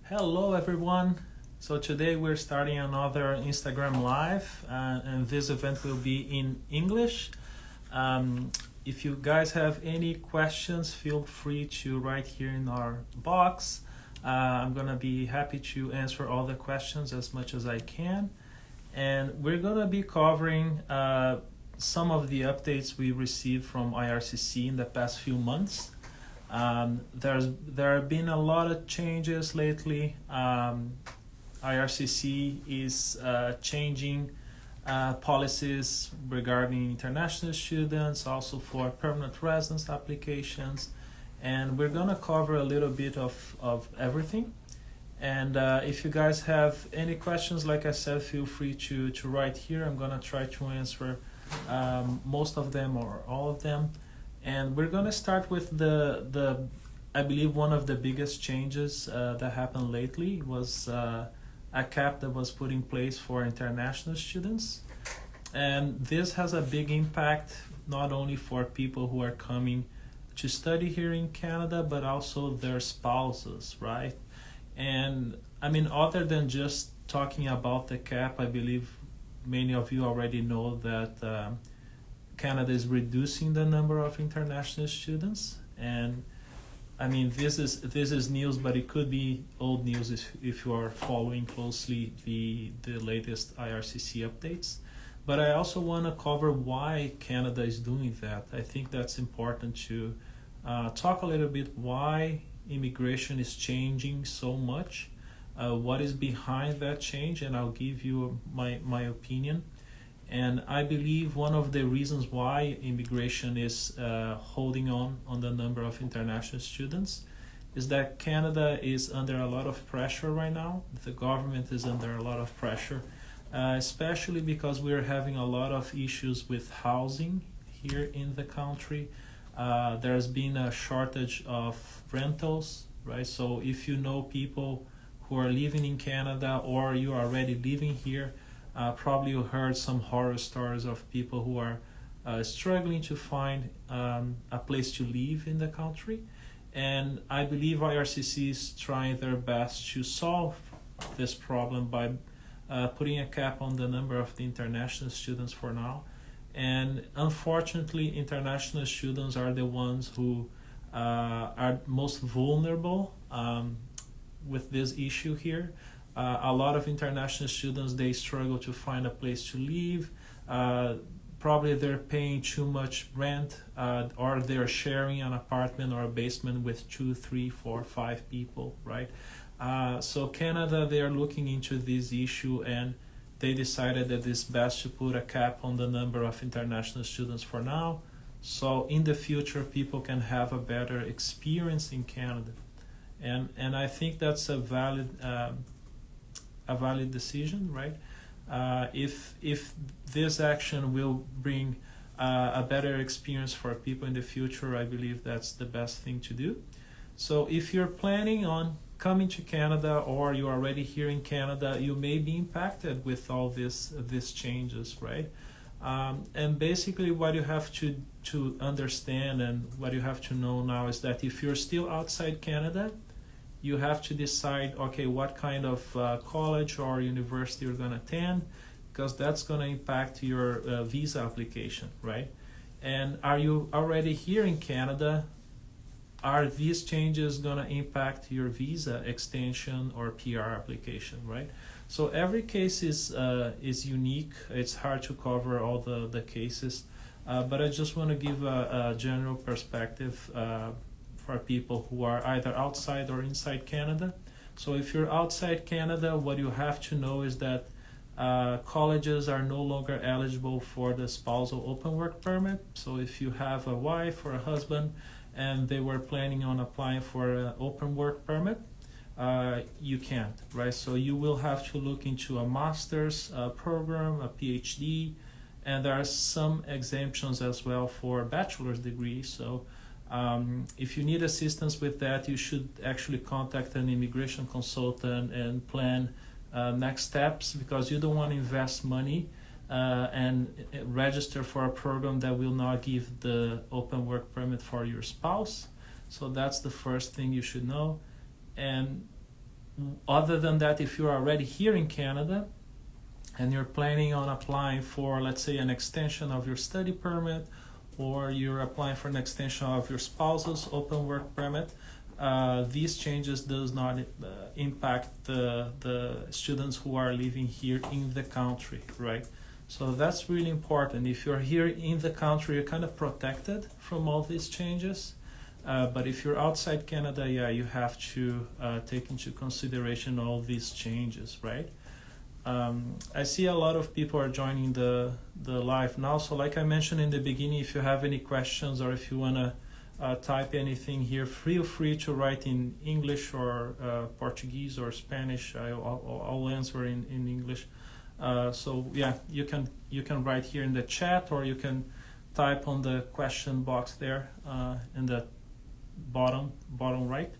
Hello everyone. So today we're starting another Instagram live and this event will be in English. If you guys have any questions, feel free to write here in our box. I'm gonna be happy to answer all the questions as much as I can. And we're gonna be covering some of the updates we received from IRCC in the past few months. There have been a lot of changes lately. IRCC is changing policies regarding international students, also for permanent residence applications, and we're gonna cover a little bit of everything. And if you guys have any questions, like I said, feel free to write here. I'm gonna try to answer most of them or all of them. And we're gonna start with the I believe one of the biggest changes that happened lately was a cap that was put in place for international students. And this has a big impact not only for people who are coming to study here in Canada, but also their spouses, right? And I mean, other than just talking about the cap, I believe many of you already know that Canada is reducing the number of international students, and I mean this is news, but it could be old news if you are following closely the latest IRCC updates. But I also want to cover why Canada is doing that. I think that's important to talk a little bit why immigration is changing so much, what is behind that change, and I'll give you my opinion. And I believe one of the reasons why immigration is holding on the number of international students is that Canada is under a lot of pressure right now. The government is under a lot of pressure, especially because we're having a lot of issues with housing here in the country. There's been a shortage of rentals, right? So if you know people who are living in Canada or you are already living here, probably you heard some horror stories of people who are struggling to find a place to live in the country. And I believe IRCC is trying their best to solve this problem by putting a cap on the number of the international students for now. And unfortunately, international students are the ones who are most vulnerable with this issue here. A lot of international students, they struggle to find a place to live. Probably they're paying too much rent, or they're sharing an apartment or a basement with 2, 3, 4, 5 people, right? So Canada, they are looking into this issue, and they decided that it's best to put a cap on the number of international students for now. So in the future, people can have a better experience in Canada. And I think that's a valid decision, right? If this action will bring a better experience for people in the future, I believe that's the best thing to do. So if you're planning on coming to Canada or you're already here in Canada, you may be impacted with all these changes, right? And basically what you have to understand and what you have to know now is that if you're still outside Canada, you have to decide, okay, what kind of college or university you're going to attend, because that's going to impact your visa application, right? And are you already here in Canada? Are these changes going to impact your visa extension or PR application, right? So every case is unique. It's hard to cover all the cases, but I just want to give a general perspective for people who are either outside or inside Canada. So if you're outside Canada, what you have to know is that colleges are no longer eligible for the spousal open work permit. So if you have a wife or a husband and they were planning on applying for an open work permit, you can't, right? So you will have to look into a master's program, a PhD, and there are some exemptions as well for bachelor's degree. So if you need assistance with that, you should actually contact an immigration consultant and plan next steps, because you don't want to invest money and register for a program that will not give the open work permit for your spouse. So that's the first thing you should know. And Other than that, if you're already here in Canada and you're planning on applying for, let's say, an extension of your study permit, or you're applying for an extension of your spouse's open work permit, these changes does not impact the students who are living here in the country, right? So that's really important. If you're here in the country, you're kind of protected from all these changes. But if you're outside Canada, yeah, you have to take into consideration all these changes, right? I see a lot of people are joining the live now. So like I mentioned in the beginning, if you have any questions or if you want to type anything here, feel free to write in English or Portuguese or Spanish. I'll answer in English. So yeah, you can write here in the chat, or you can type on the question box there in the bottom right.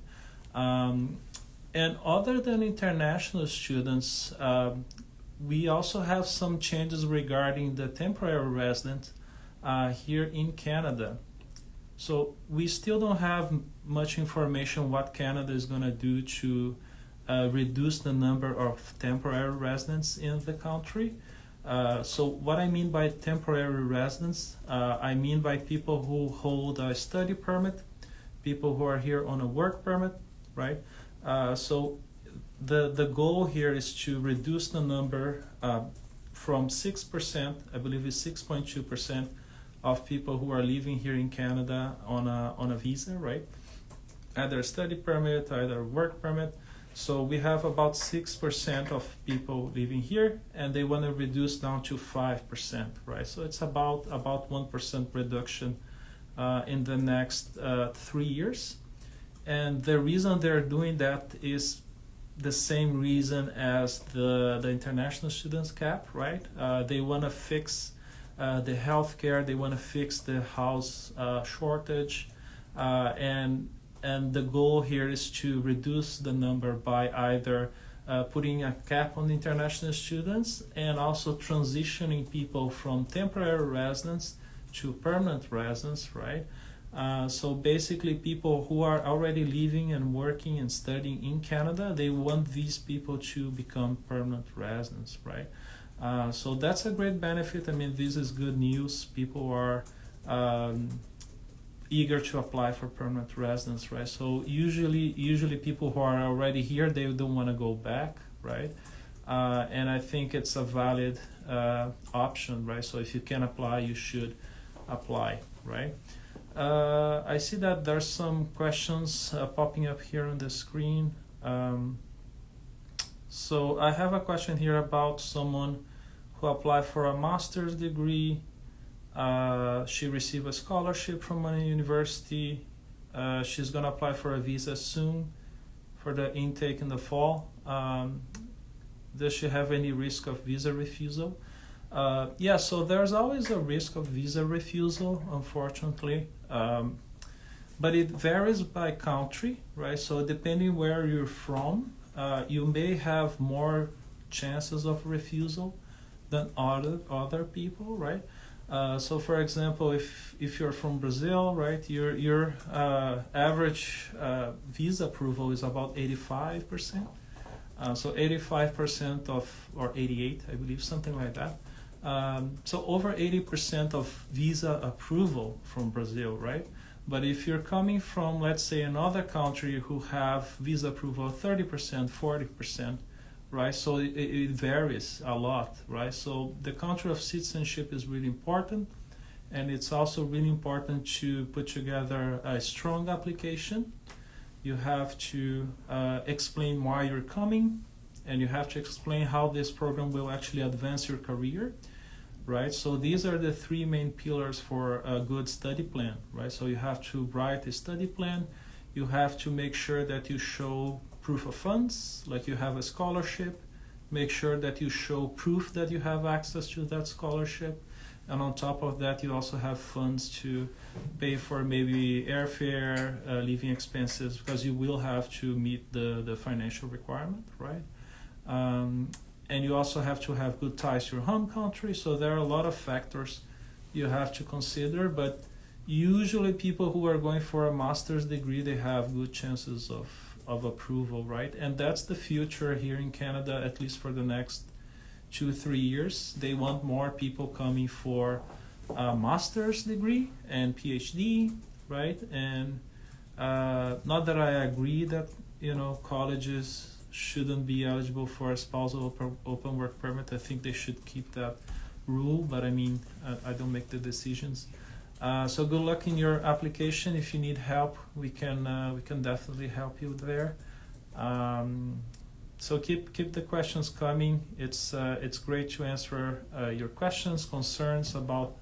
And other than international students, we also have some changes regarding the temporary resident here in Canada. So we still don't have much information what Canada is going to do to reduce the number of temporary residents in the country. So what I mean by temporary residents, I mean by people who hold a study permit, people who are here on a work permit, right? So the goal here is to reduce the number from 6%, I believe it's 6.2% of people who are living here in Canada on a visa, right? Either a study permit, either a work permit. So we have about 6% of people living here, and they want to reduce down to 5%, right? So it's about 1% reduction in the next 3 years. And the reason they're doing that is the same reason as the international students cap, right? They want to fix the healthcare, they want to fix the house shortage, and the goal here is to reduce the number by either putting a cap on the international students and also transitioning people from temporary residents to permanent residents, right? So basically people who are already living and working and studying in Canada, they want these people to become permanent residents, right? So that's a great benefit. I mean, this is good news. People are eager to apply for permanent residence, right? So usually people who are already here, they don't want to go back, right? And I think it's a valid option, right? So if you can apply, you should apply, right? I see that there's some questions popping up here on the screen. So I have a question here about someone who applied for a master's degree. She received a scholarship from a university. She's going to apply for a visa soon for the intake in the fall. Does she have any risk of visa refusal? Yeah, so there's always a risk of visa refusal, unfortunately. But it varies by country, right? So depending where you're from, you may have more chances of refusal than other people, right? So for example, if you're from Brazil, right, your average visa approval is about 85%. So 85% or 88, I believe, something like that. So over 80% of visa approval from Brazil, right? But if you're coming from, let's say, another country who have visa approval of 30%, 40%, right? So it varies a lot, right? So the country of citizenship is really important, and it's also really important to put together a strong application. You have to explain why you're coming, and you have to explain how this program will actually advance your career, right? So these are the three main pillars for a good study plan, right? So you have to write a study plan. You have to make sure that you show proof of funds, like you have a scholarship. Make sure that you show proof that you have access to that scholarship. And on top of that, you also have funds to pay for maybe airfare, living expenses, because you will have to meet the financial requirement, right? And you also have to have good ties to your home country. So there are a lot of factors you have to consider, but usually people who are going for a master's degree, they have good chances of of approval, right? And that's the future here in Canada, at least for the next 2-3 years. They want more people coming for a master's degree and PhD, right? And not that I agree that colleges shouldn't be eligible for a spousal open work permit. I think they should keep that rule, but I mean, I don't make the decisions. So good luck in your application. If you need help, we can definitely help you there. So keep the questions coming. It's great to answer your questions, concerns about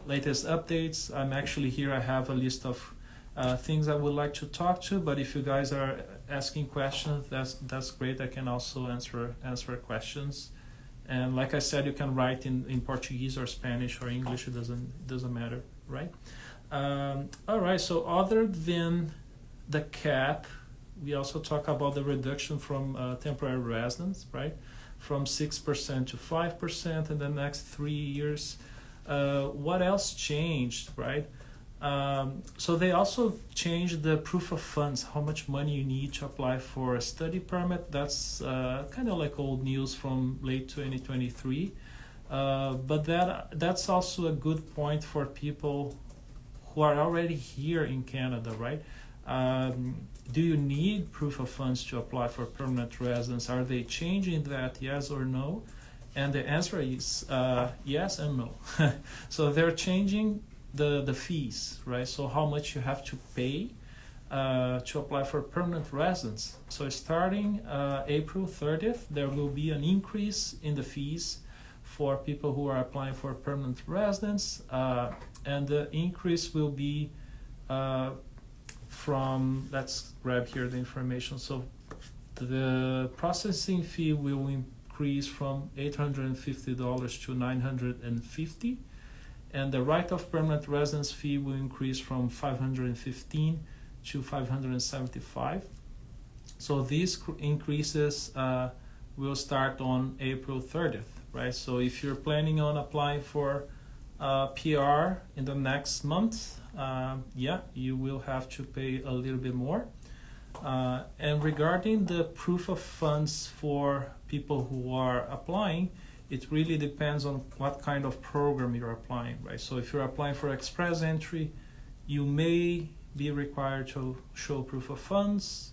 latest updates. I'm actually here. I have a list of things I would like to talk to. But if you guys are asking questions, that's great. I can also answer questions. And like I said, you can write in Portuguese or Spanish or English. It doesn't matter, right? All right. So other than the cap, we also talk about the reduction from temporary residence, right? From 6% to 5% in the next 3 years. What else changed, right? So they also changed the proof of funds, how much money you need to apply for a study permit. That's kind of like old news from late 2023. But that's also a good point for people who are already here in Canada, right? Do you need proof of funds to apply for permanent residence? Are they changing that, yes or no? And the answer is yes and no. So they're changing the fees, right? So how much you have to pay to apply for permanent residence. So starting April 30th, there will be an increase in the fees for people who are applying for permanent residence, and the increase will be from, let's grab here the information. So the processing fee will increase from $850 to $950. And the right of permanent residence fee will increase from $515 to $575. So these increases will start on April 30th, right? So if you're planning on applying for PR in the next month, you will have to pay a little bit more. And regarding the proof of funds for people who are applying, it really depends on what kind of program you're applying, right? So if you're applying for express entry, you may be required to show proof of funds,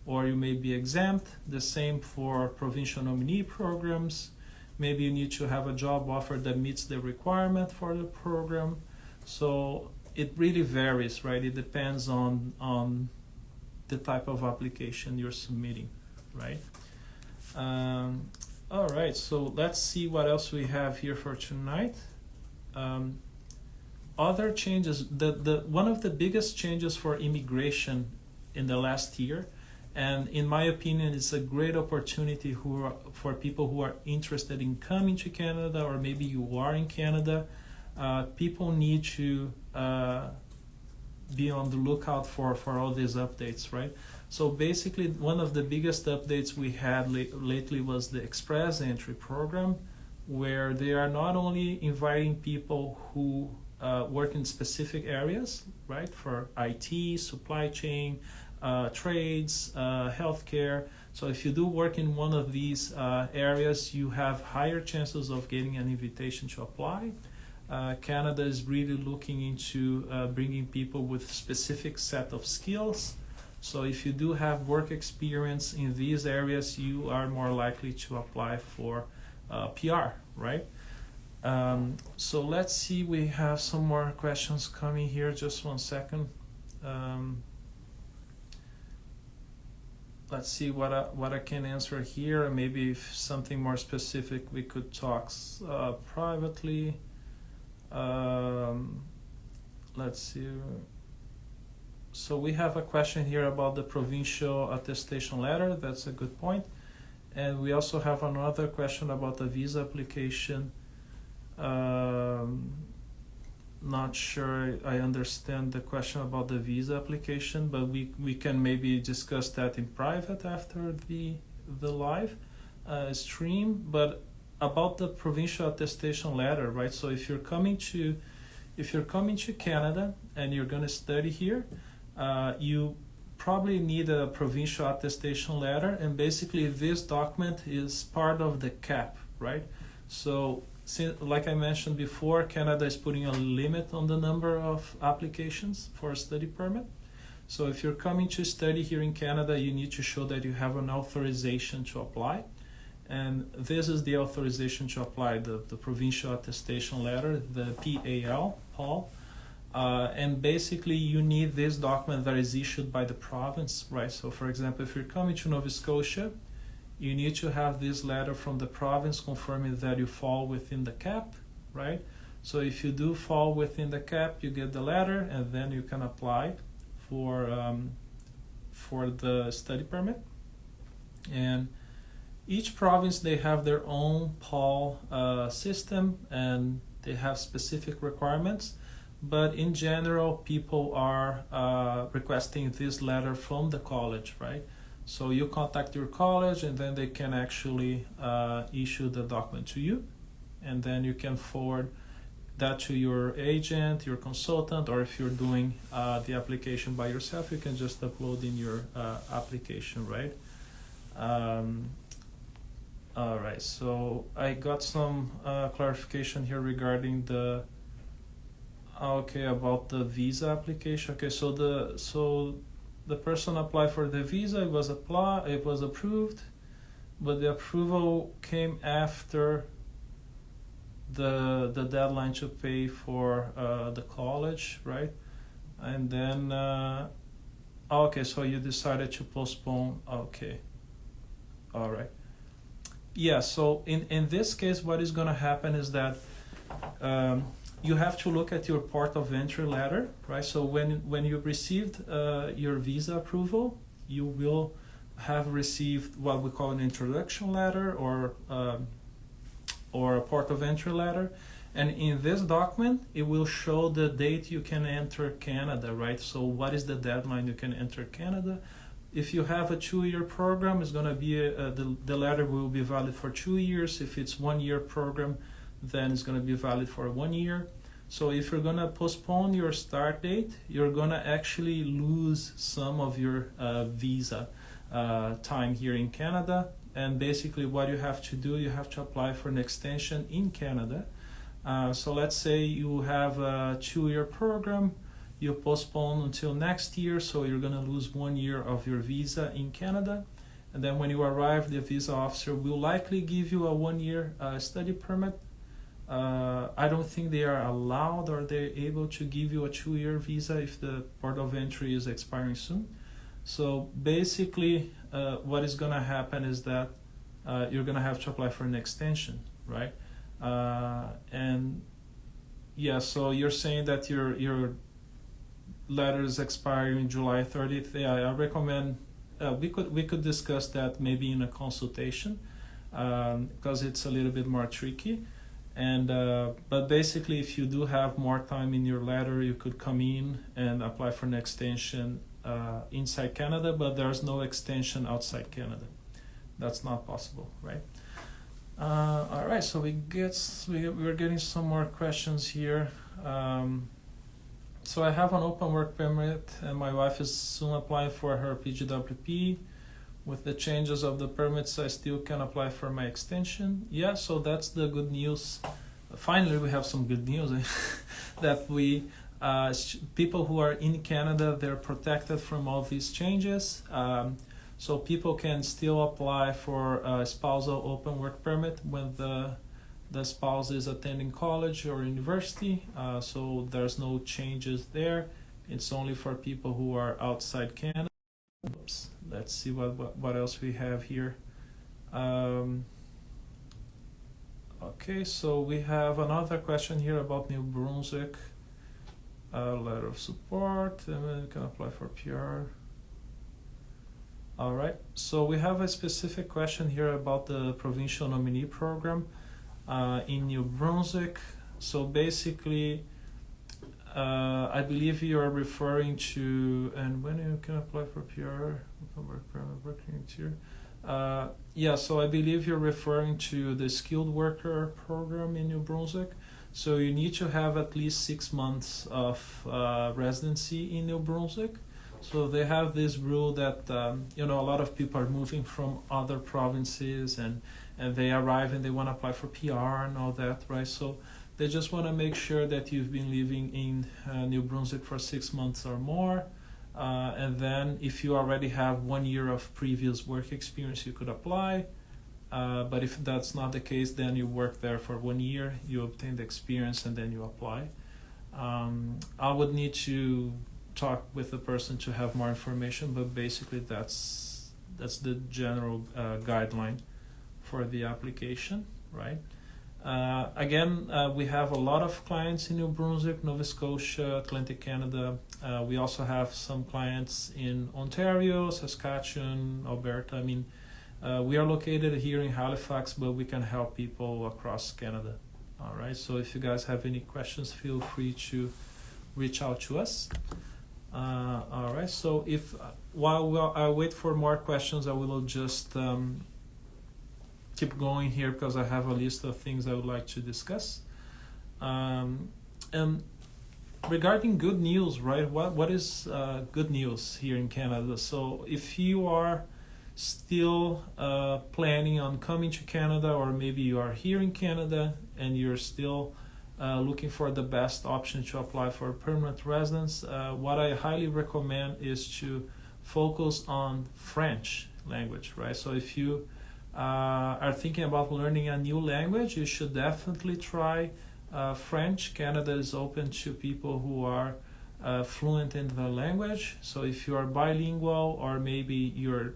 or you may be exempt. The same for provincial nominee programs. Maybe you need to have a job offer that meets the requirement for the program. So it really varies, right? It depends on the type of application you're submitting, right? All right, so let's see what else we have here for tonight. Other changes, one of the biggest changes for immigration in the last year, and in my opinion, it's a great opportunity for people who are interested in coming to Canada, or maybe you are in Canada. People need to be on the lookout for all these updates, right? So basically, one of the biggest updates we had lately was the Express Entry program, where they are not only inviting people who work in specific areas, right, for IT, supply chain, trades, healthcare. So if you do work in one of these areas, you have higher chances of getting an invitation to apply. Canada is really looking into bringing people with specific set of skills. So if you do have work experience in these areas, you are more likely to apply for PR, right? So let's see, we have some more questions coming here. Just one second. Let's see what I can answer here. Maybe if something more specific, we could talk privately. Let's see. So we have a question here about the provincial attestation letter. That's a good point. And we also have another question about the visa application. Not sure I understand the question about the visa application, but we can maybe discuss that in private after the live stream. But about the provincial attestation letter, right? So if you're coming to Canada and you're going to study here, you probably need a provincial attestation letter, and basically this document is part of the cap, right? So, like I mentioned before, Canada is putting a limit on the number of applications for a study permit. So if you're coming to study here in Canada, you need to show that you have an authorization to apply. And this is the authorization to apply, the provincial attestation letter, the PAL. And basically you need this document that is issued by the province, right? So for example, if you're coming to Nova Scotia, you need to have this letter from the province confirming that you fall within the cap, right? So if you do fall within the cap, you get the letter, and then you can apply for the study permit. And each province, they have their own PAL system, and they have specific requirements. But in general, people are requesting this letter from the college, right? So you contact your college, and then they can actually issue the document to you, and then you can forward that to your agent, your consultant, or if you're doing the application by yourself, you can just upload in your application, right? All right, so I got some clarification here regarding about the visa application. Okay, so the person applied for the visa, it was approved, but the approval came after the deadline to pay for the college, right? And then so you decided to postpone. Okay, all right. Yeah, so in this case, what is going to happen is that you have to look at your port of entry letter, right? So when you received your visa approval, you will have received what we call an introduction letter or a port of entry letter. And in this document, it will show the date you can enter Canada, right? So what is the deadline you can enter Canada? If you have a 2-year program, it's going to be the letter will be valid for 2 years. If it's 1-year program, then it's going to be valid for 1 year. So if you're going to postpone your start date, you're going to actually lose some of your visa time here in Canada. And basically what you have to do, you have to apply for an extension in Canada. So let's say you have a 2-year program, you postpone until next year, so you're going to lose 1 year of your visa in Canada. And then when you arrive, the visa officer will likely give you a 1-year study permit. I don't think they are allowed or they're able to give you a 2-year visa if the port of entry is expiring soon. So basically, what is going to happen is that you're going to have to apply for an extension, right? And yeah, so you're saying that your letter is expiring July 30th. Yeah, I recommend we could discuss that maybe in a consultation because it's a little bit more tricky. And but basically, if you do have more time in your letter, you could come in and apply for an extension inside Canada, but there's no extension outside Canada. That's not possible, right? All right, so we're getting some more questions here. So I have an open work permit, and my wife is soon applying for her PGWP. With the changes of the permits, I still can apply for my extension. Yeah, so that's the good news. Finally, we have some good news that people who are in Canada, they're protected from all these changes. So people can still apply for a spousal open work permit when the spouse is attending college or university. So there's no changes there. It's only for people who are outside Canada. Oops. Let's see what else we have here. Okay, so we have another question here about New Brunswick. Letter of support, and then you can apply for PR. All right, so we have a specific question here about the provincial nominee program in New Brunswick. So basically, I believe you are referring to, and when you can apply for PR, working here. Yeah, so I believe you're referring to the skilled worker program in New Brunswick. So you need to have at least 6 months of residency in New Brunswick. So they have this rule that a lot of people are moving from other provinces, and they arrive and they want to apply for PR and all that, right? So they just want to make sure that you've been living in New Brunswick for 6 months or more. And then if you already have 1 year of previous work experience, you could apply. But if that's not the case, then you work there for 1 year, you obtain the experience, and then you apply. I would need to talk with the person to have more information, but basically that's the general guideline for the application, right? Again, we have a lot of clients in New Brunswick, Nova Scotia, Atlantic Canada. We also have some clients in Ontario, Saskatchewan, Alberta. I mean, we are located here in Halifax, but we can help people across Canada. All right, so if you guys have any questions, feel free to reach out to us. All right, so while I wait for more questions, I will just keep going here because I have a list of things I would like to discuss. And regarding good news, right? What is good news here in Canada? So if you are still planning on coming to Canada, or maybe you are here in Canada and you're still looking for the best option to apply for permanent residence, what I highly recommend is to focus on French language, right? So if you are thinking about learning a new language, you should definitely try French. Canada is open to people who are fluent in the language. So if you are bilingual, or maybe your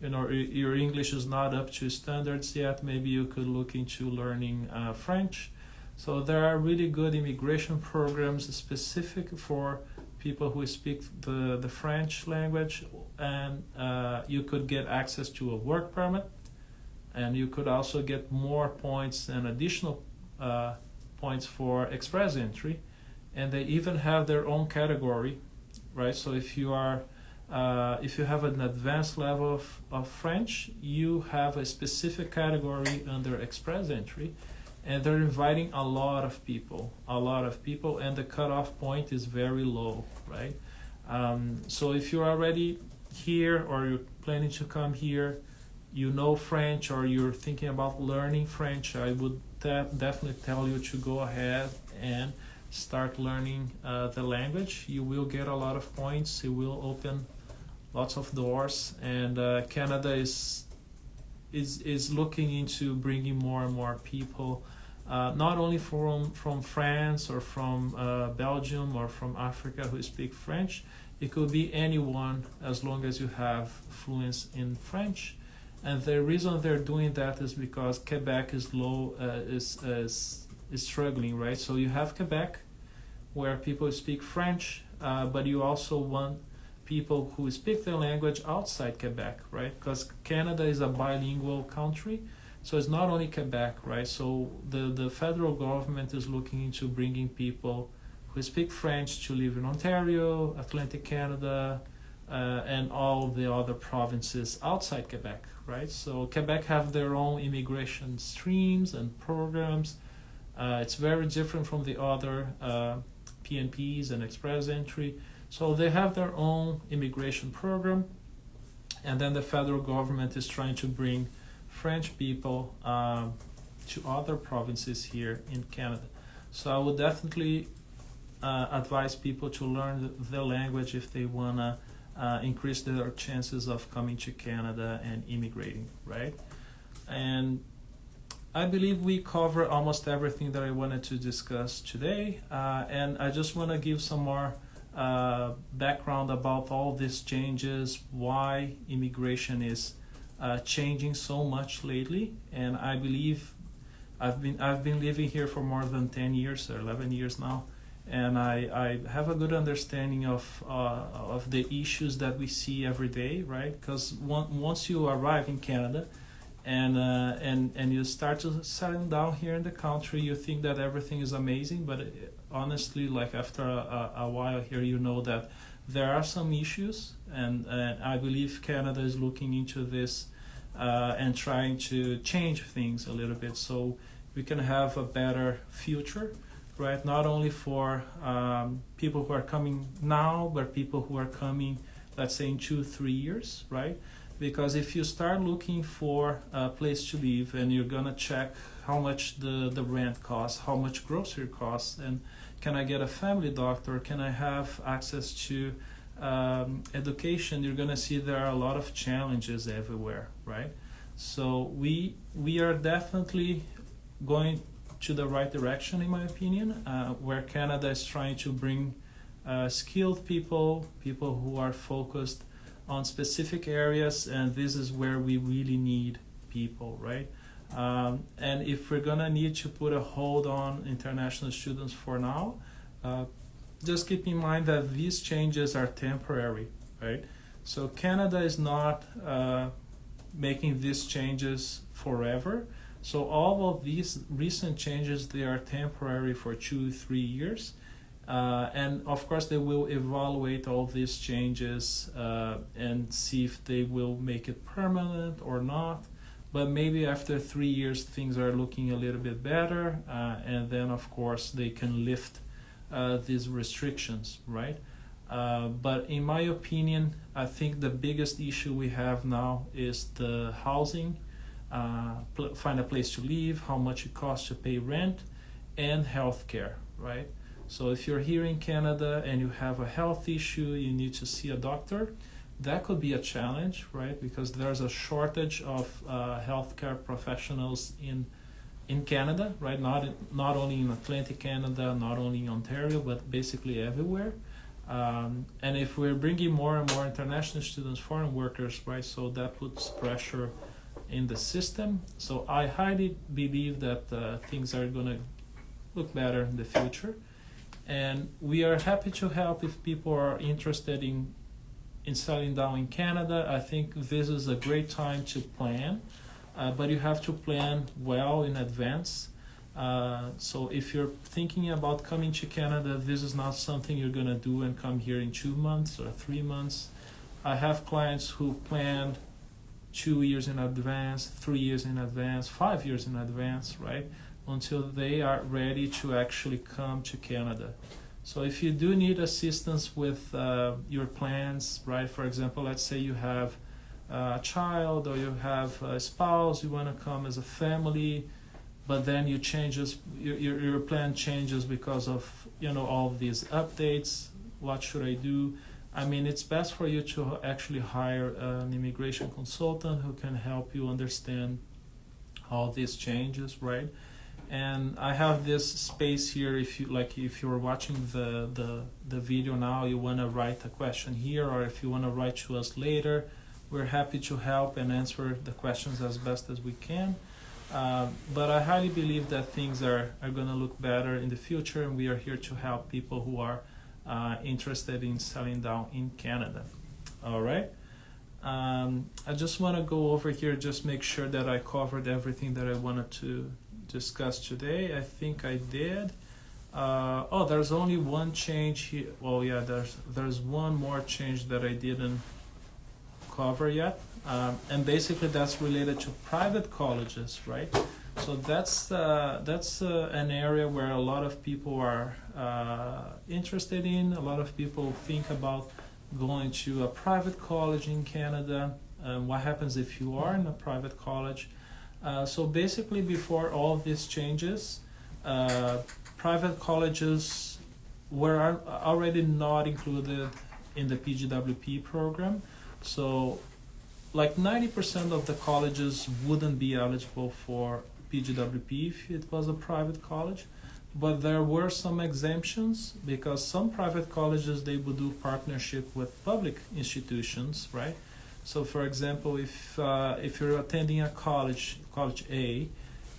English is not up to standards yet, maybe you could look into learning French. So there are really good immigration programs specific for people who speak the French language, and you could get access to a work permit, and you could also get more points and additional points for express entry, and they even have their own category, right? So if you have an advanced level of French, you have a specific category under express entry, and they're inviting a lot of people, and the cutoff point is very low, right? So if you're already here, or you're planning to come here, you know French, or you're thinking about learning French, I would definitely tell you to go ahead and start learning the language. You will get a lot of points. It will open lots of doors, and Canada is looking into bringing more and more people, not only from France or from Belgium or from Africa who speak French. It could be anyone, as long as you have fluency in French. And the reason they're doing that is because Quebec is struggling, right? So you have Quebec, where people speak French, but you also want people who speak the language outside Quebec, right? Because Canada is a bilingual country, so it's not only Quebec, right? So the federal government is looking into bringing people who speak French to live in Ontario, Atlantic Canada, and all the other provinces outside Quebec, right? So Quebec have their own immigration streams and programs. It's very different from the other PNPs and express entry. So they have their own immigration program, and then the federal government is trying to bring French people to other provinces here in Canada. So I would definitely advise people to learn the language if they want to increase their chances of coming to Canada and immigrating, right? And I believe we cover almost everything that I wanted to discuss today, and I just want to give some more background about all these changes, why immigration is changing so much lately. And I believe I've been living here for more than 10 years or 11 years now, and I have a good understanding of the issues that we see every day, right? Because once you arrive in Canada and you start to settle down here in the country, you think that everything is amazing, but honestly, like after a while here, you know that there are some issues, and I believe Canada is looking into this and trying to change things a little bit so we can have a better future, right? Not only for people who are coming now, but people who are coming let's say in 2-3 years, right? Because if you start looking for a place to live and you're gonna check how much the rent costs, how much grocery costs, and can I get a family doctor, can I have access to education, you're gonna see there are a lot of challenges everywhere, right? So we are definitely going to the right direction, in my opinion, where Canada is trying to bring skilled people who are focused on specific areas, and this is where we really need people, right? And if we're gonna need to put a hold on international students for now, just keep in mind that these changes are temporary, right? So Canada is not making these changes forever. So all of these recent changes, they are temporary for 2-3 years. And of course they will evaluate all these changes and see if they will make it permanent or not. But maybe after 3 years things are looking a little bit better, and then of course they can lift these restrictions, right? But in my opinion, I think the biggest issue we have now is the housing, find a place to live, how much it costs to pay rent, and healthcare, right? So if you're here in Canada and you have a health issue, you need to see a doctor, that could be a challenge, right? Because there's a shortage of healthcare professionals in Canada, right? Not only in Atlantic Canada, not only in Ontario, but basically everywhere. And if we're bringing more and more international students, foreign workers, right? So that puts pressure in the system. So I highly believe that things are gonna look better in the future. And we are happy to help if people are interested in settling down in Canada. I think this is a great time to plan, but you have to plan well in advance. So if you're thinking about coming to Canada, this is not something you're gonna do and come here in 2 months or 3 months. I have clients who planned 2 years in advance, 3 years in advance, 5 years in advance, right? Until they are ready to actually come to Canada. So if you do need assistance with your plans, right? For example, let's say you have a child or you have a spouse, you want to come as a family, but then your plan changes because of all of these updates. What should I do? I mean, it's best for you to actually hire an immigration consultant who can help you understand all these changes, right? And I have this space here. If you're watching the video now, you want to write a question here, or if you want to write to us later, we're happy to help and answer the questions as best as we can. But I highly believe that things are going to look better in the future, and we are here to help people who are interested in settling down in Canada. All right. I just want to go over here, just make sure that I covered everything that I wanted to discuss today. I think I did. There's only one change here. Well, yeah, there's one more change that I didn't cover yet, and basically that's related to private colleges, right? So that's an area where a lot of people are interested in. A lot of people think about going to a private college in Canada. What happens if you are in a private college? So basically, before all of these changes, private colleges were already not included in the PGWP program. So like 90% of the colleges wouldn't be eligible for PGWP if it was a private college. But there were some exemptions, because some private colleges, they would do partnership with public institutions, right? So for example, if you're attending a college A,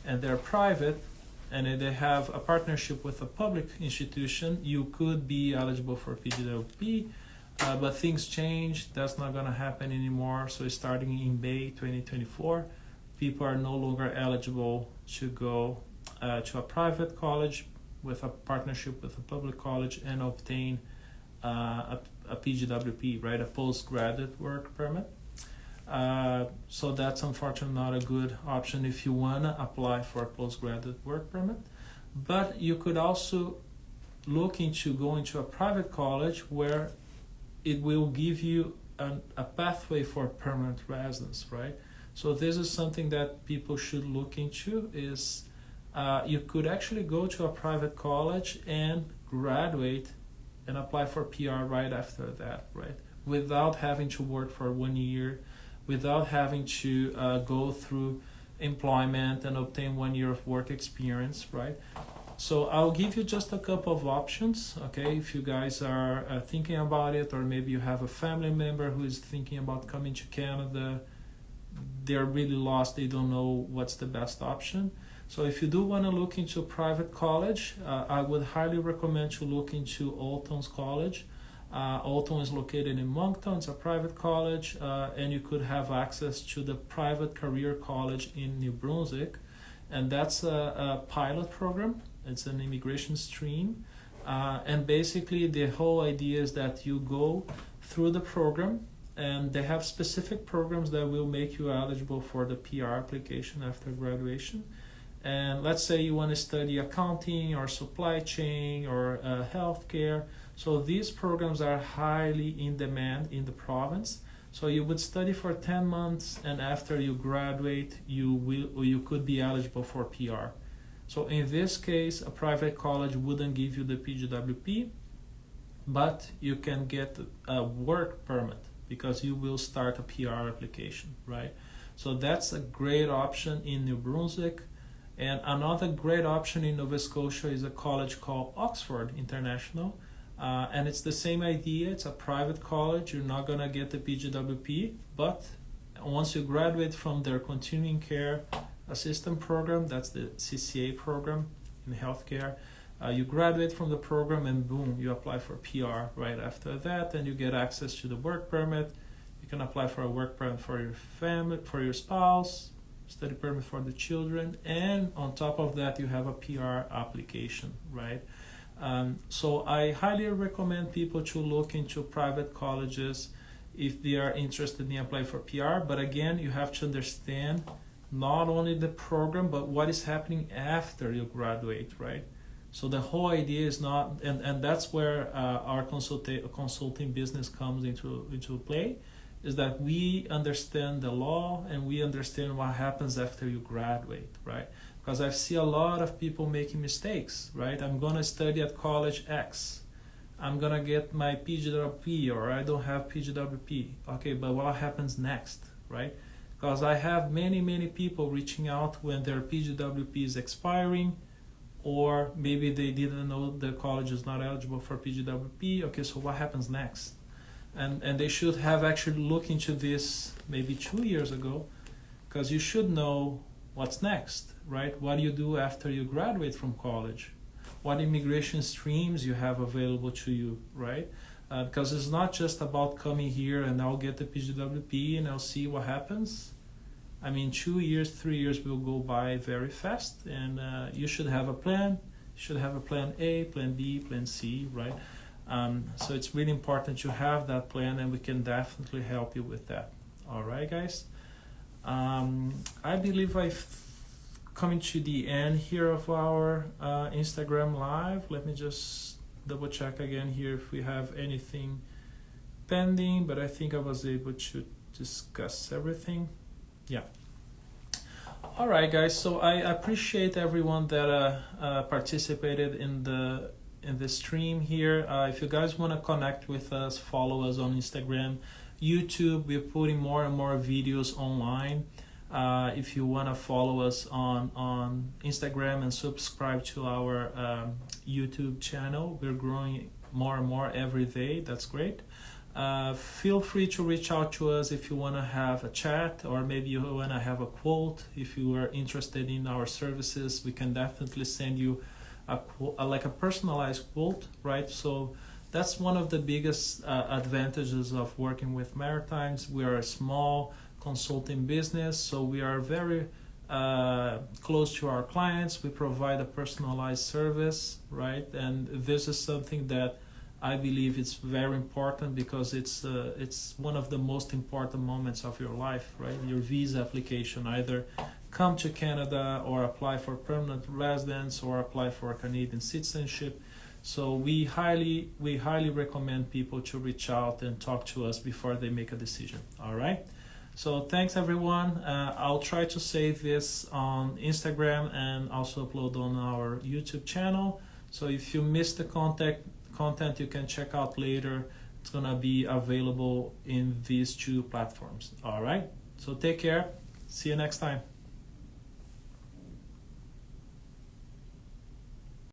and they're private, and they have a partnership with a public institution, you could be eligible for PGWP, but things change. That's not going to happen anymore. So starting in May 2024, people are no longer eligible to go to a private college with a partnership with a public college and obtain a PGWP, right, a postgraduate work permit. So that's unfortunately not a good option if you want to apply for a postgraduate work permit. But you could also look into going to a private college where it will give you a pathway for permanent residence, right? So this is something that people should look into. Is you could actually go to a private college and graduate and apply for PR right after that, right? Without having to work for 1 year, without having to go through employment and obtain 1 year of work experience, right? So I'll give you just a couple of options, okay? If you guys are thinking about it, or maybe you have a family member who is thinking about coming to Canada, they're really lost, they don't know what's the best option. So if you do want to look into private college, I would highly recommend to look into Olton's College. Olton is located in Moncton. It's a private college, and you could have access to the private career college in New Brunswick, and that's a pilot program. It's an immigration stream, and basically the whole idea is that you go through the program, and they have specific programs that will make you eligible for the PR application after graduation. And let's say you want to study accounting or supply chain or healthcare. So these programs are highly in demand in the province. So you would study for 10 months, and after you graduate, you could be eligible for PR. So in this case, a private college wouldn't give you the PGWP, but you can get a work permit because you will start a PR application, right? So that's a great option in New Brunswick. And another great option in Nova Scotia is a college called Oxford International. And it's the same idea. It's a private college. You're not going to get the PGWP, but once you graduate from their continuing care assistant program, that's the CCA program in healthcare, you graduate from the program and boom, you apply for PR right after that, and you get access to the work permit. You can apply for a work permit for your family, for your spouse, study permit for the children, and on top of that you have a PR application, right? So I highly recommend people to look into private colleges if they are interested in applying for PR. But again, you have to understand not only the program, but what is happening after you graduate, right? So the whole idea is not, and that's where our consulting business comes into play, is that we understand the law and we understand what happens after you graduate, right? Because I see a lot of people making mistakes, right? I'm going to study at college X. I'm going to get my PGWP, or I don't have PGWP. Okay, but what happens next, right? Because I have many people reaching out when their PGWP is expiring, or maybe they didn't know the college is not eligible for PGWP. Okay, so what happens next? And they should have actually looked into this maybe 2 years ago, because you should know what's next, right? What do you do after you graduate from college? What immigration streams you have available to you, right? Because it's not just about coming here and I'll get the PGWP and I'll see what happens. I mean, 2 years, 3 years will go by very fast, and you should have a plan. You should have a plan A, plan B, plan C, right? So it's really important to have that plan, and we can definitely help you with that. All right, guys. I believe I've come to the end here of our Instagram Live. Let me just double check again here if we have anything pending, but I think I was able to discuss everything. Yeah. All right, guys. So I appreciate everyone that participated in the stream here. If you guys want to connect with us, follow us on Instagram, YouTube. We're putting more and more videos online. If you want to follow us on Instagram and subscribe to our YouTube channel, we're growing more and more every day. That's great. Feel free to reach out to us if you want to have a chat, or maybe you want to have a quote. If you are interested in our services, we can definitely send you like a personalized quote, right? So that's one of the biggest advantages of working with Maritimes. We are a small consulting business, so we are very close to our clients. We provide a personalized service, right? And this is something that I believe it's very important, because it's one of the most important moments of your life, right? Your visa application, either come to Canada or apply for permanent residence or apply for Canadian citizenship. So we highly recommend people to reach out and talk to us before they make a decision. All right. So thanks everyone. I'll try to save this on Instagram and also upload on our YouTube channel. So if you missed the content you can check out later. It's gonna be available in these two platforms. All right. So take care. See you next time.